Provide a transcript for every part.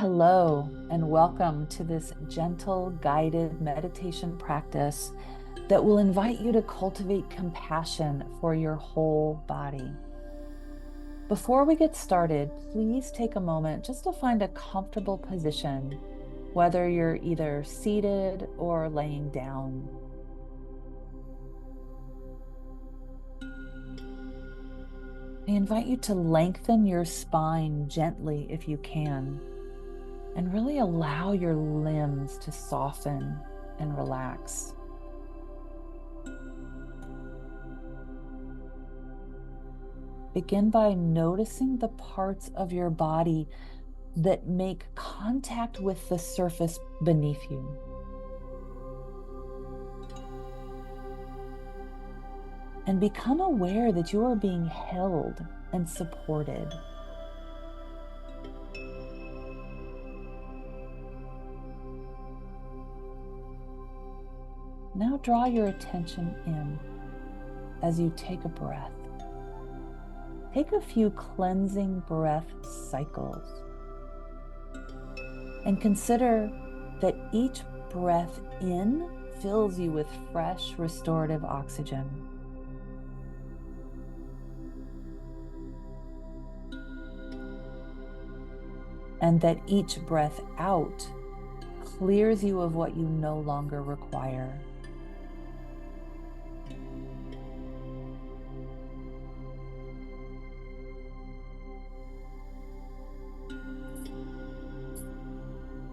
Hello, and welcome to this gentle, guided meditation practice that will invite you to cultivate compassion for your whole body. Before we get started, please take a moment just to find a comfortable position, whether you're either seated or laying down. I invite you to lengthen your spine gently if you can, and really allow your limbs to soften and relax. Begin by noticing the parts of your body that make contact with the surface beneath you. And become aware that you are being held and supported. Now draw your attention in as you take a breath. Take a few cleansing breath cycles and consider that each breath in fills you with fresh, restorative oxygen. And that each breath out clears you of what you no longer require.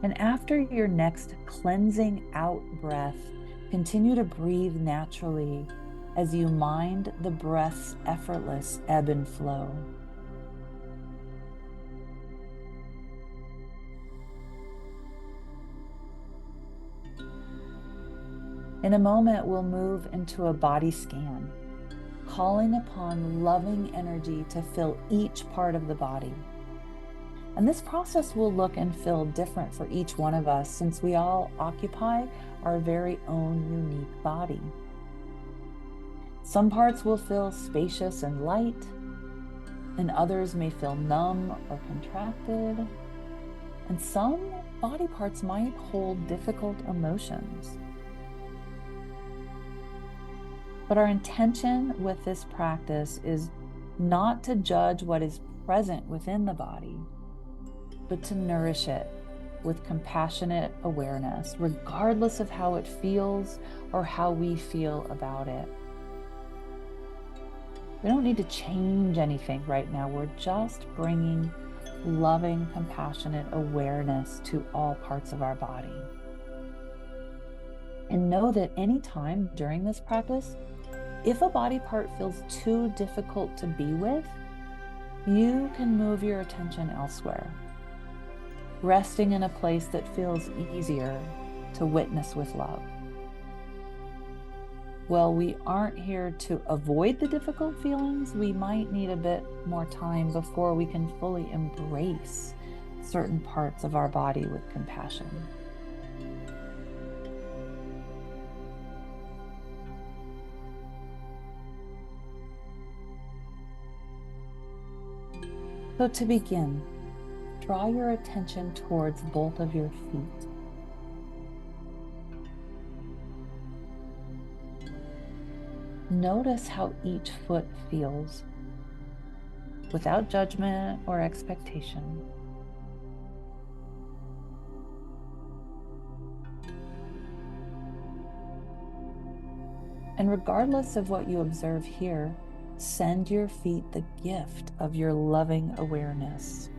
And after your next cleansing out breath, continue to breathe naturally as you mind the breath's effortless ebb and flow. In a moment, we'll move into a body scan, calling upon loving energy to fill each part of the body. And this process will look and feel different for each one of us, since we all occupy our very own unique body. Some parts will feel spacious and light, and others may feel numb or contracted. And some body parts might hold difficult emotions. But our intention with this practice is not to judge what is present within the body, but to nourish it with compassionate awareness, regardless of how it feels or how we feel about it. We don't need to change anything right now. We're just bringing loving, compassionate awareness to all parts of our body. And know that anytime during this practice, if a body part feels too difficult to be with, you can move your attention elsewhere, resting in a place that feels easier to witness with love. Well, we aren't here to avoid the difficult feelings. We might need a bit more time before we can fully embrace certain parts of our body with compassion. So to begin, draw your attention towards both of your feet. Notice how each foot feels, without judgment or expectation. And regardless of what you observe here, send your feet the gift of your loving awareness.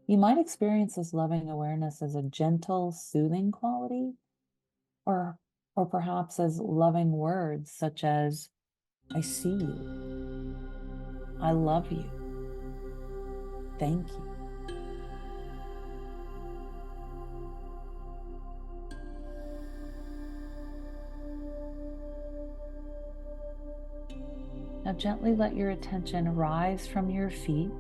You might experience this loving awareness as a gentle, soothing quality, or perhaps as loving words such as, I see you, I love you, thank you. Now gently let your attention rise from your feet,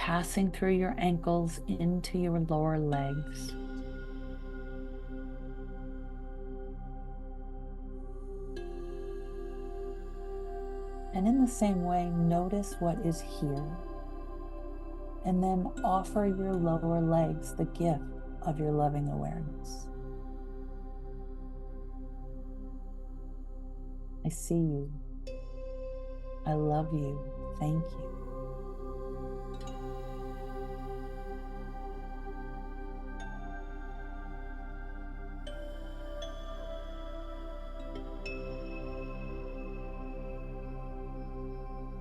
passing through your ankles into your lower legs. And in the same way, notice what is here. And then offer your lower legs the gift of your loving awareness. I see you. I love you. Thank you.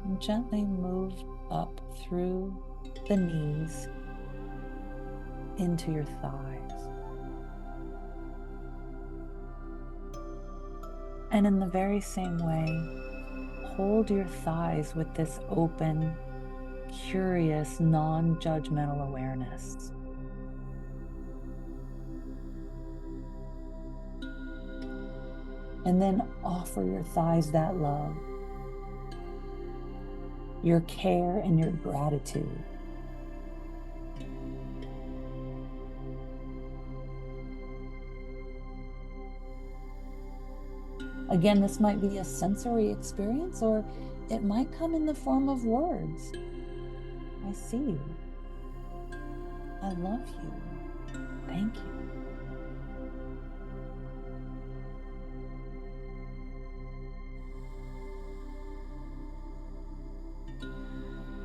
And gently move up through the knees into your thighs. And in the very same way, hold your thighs with this open, curious, non-judgmental awareness. And then offer your thighs that love, your care and your gratitude. Again, this might be a sensory experience, or it might come in the form of words. I see you. I love you. Thank you.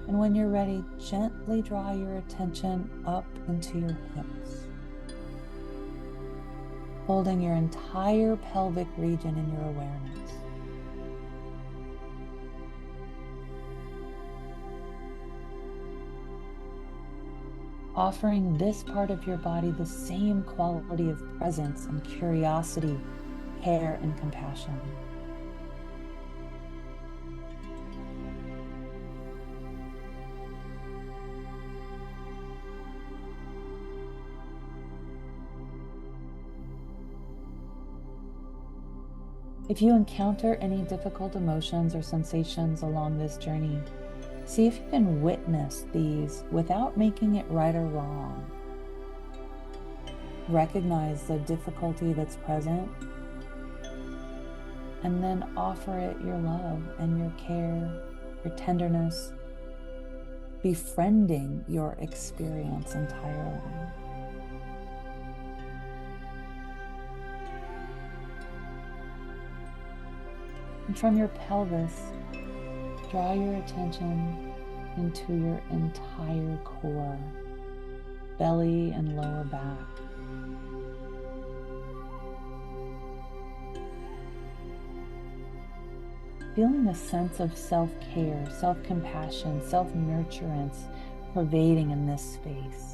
And when you're ready, gently draw your attention up into your hips, holding your entire pelvic region in your awareness. Offering this part of your body the same quality of presence and curiosity, care, and compassion. If you encounter any difficult emotions or sensations along this journey, see if you can witness these without making it right or wrong. Recognize the difficulty that's present, and then offer it your love and your care, your tenderness, befriending your experience entirely. And from your pelvis, draw your attention into your entire core, belly and lower back. Feeling a sense of self-care, self-compassion, self-nurturance pervading in this space.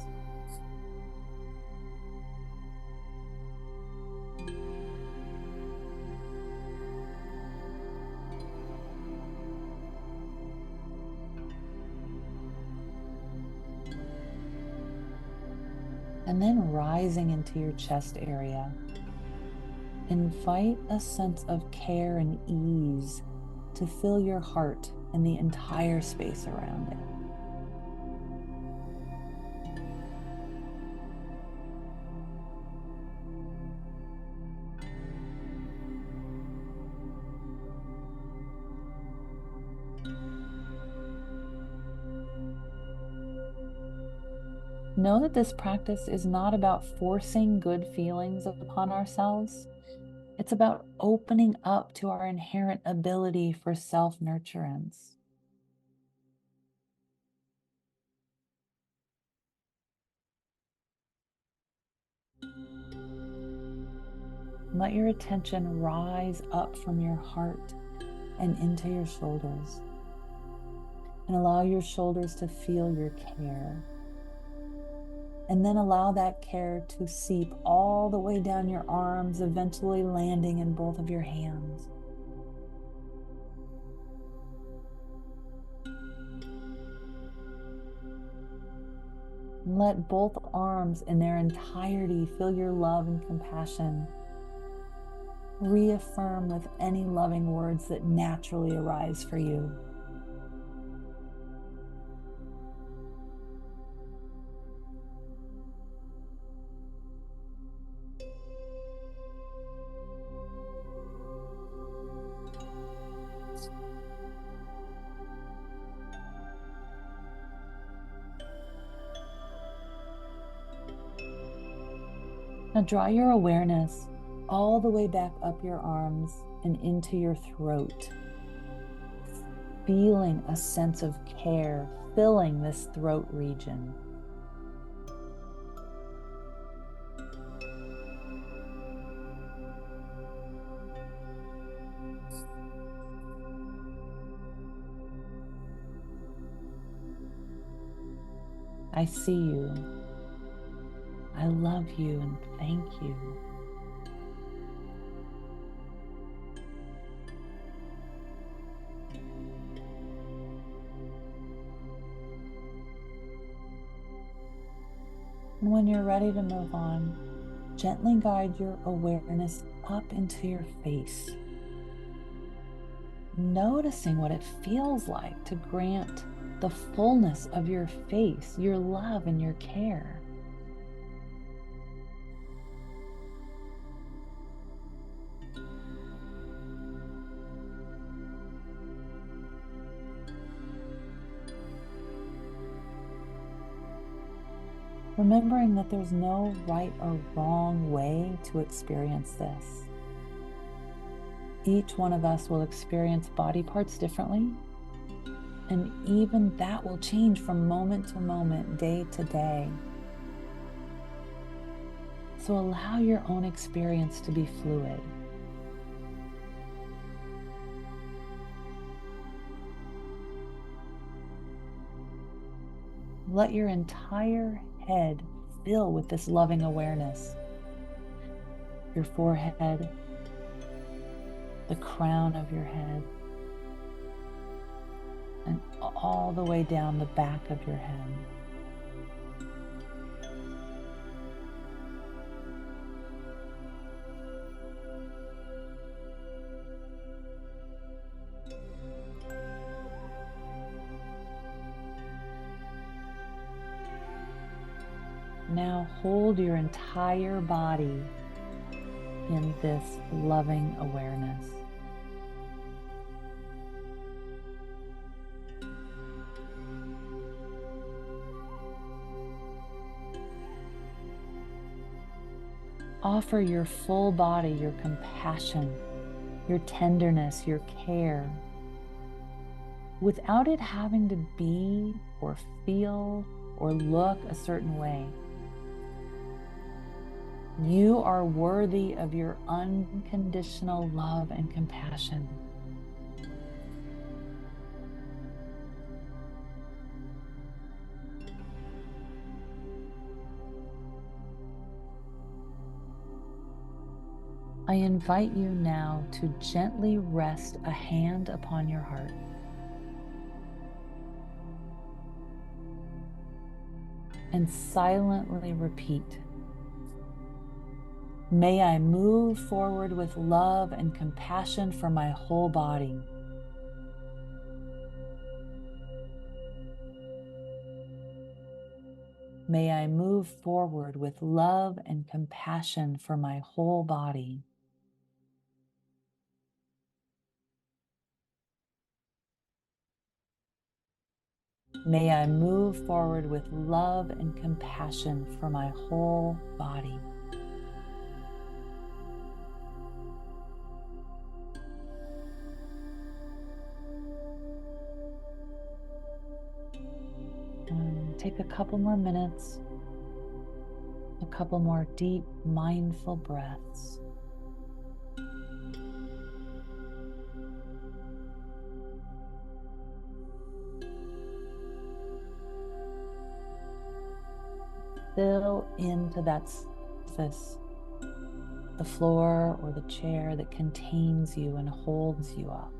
And then rising into your chest area, invite a sense of care and ease to fill your heart and the entire space around it. Know that this practice is not about forcing good feelings upon ourselves. It's about opening up to our inherent ability for self-nurturance. Let your attention rise up from your heart and into your shoulders. And allow your shoulders to feel your care. And then allow that care to seep all the way down your arms, eventually landing in both of your hands. And let both arms in their entirety feel your love and compassion. Reaffirm with any loving words that naturally arise for you. Now draw your awareness all the way back up your arms and into your throat, feeling a sense of care filling this throat region. I see you. I love you and thank you. And when you're ready to move on, gently guide your awareness up into your face, noticing what it feels like to grant the fullness of your face, your love and your care. Remembering that there's no right or wrong way to experience this. Each one of us will experience body parts differently, and even that will change from moment to moment, day to day. So allow your own experience to be fluid. Let your entire head fill with this loving awareness. Your forehead, the crown of your head, and all the way down the back of your head. Now hold your entire body in this loving awareness. Offer your full body your compassion, your tenderness, your care, without it having to be or feel or look a certain way. You are worthy of your unconditional love and compassion. I invite you now to gently rest a hand upon your heart. And silently repeat, may I move forward with love and compassion for my whole body. May I move forward with love and compassion for my whole body. May I move forward with love and compassion for my whole body. Take a couple more minutes, a couple more deep, mindful breaths. Fill into that surface, the floor or the chair that contains you and holds you up.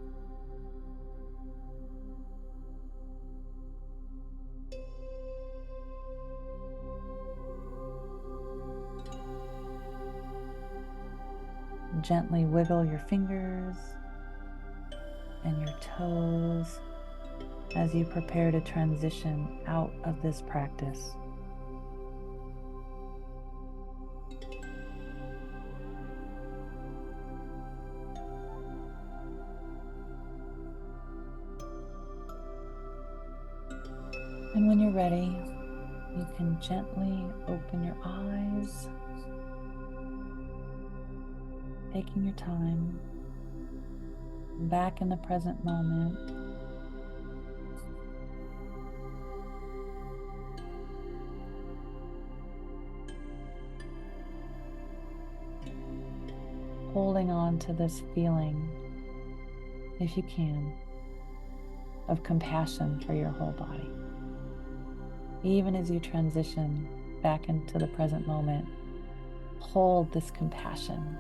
Gently wiggle your fingers and your toes as you prepare to transition out of this practice. And when you're ready, you can gently open your eyes taking your time, back in the present moment. Holding on to this feeling, if you can, of compassion for your whole body. Even as you transition back into the present moment, hold this compassion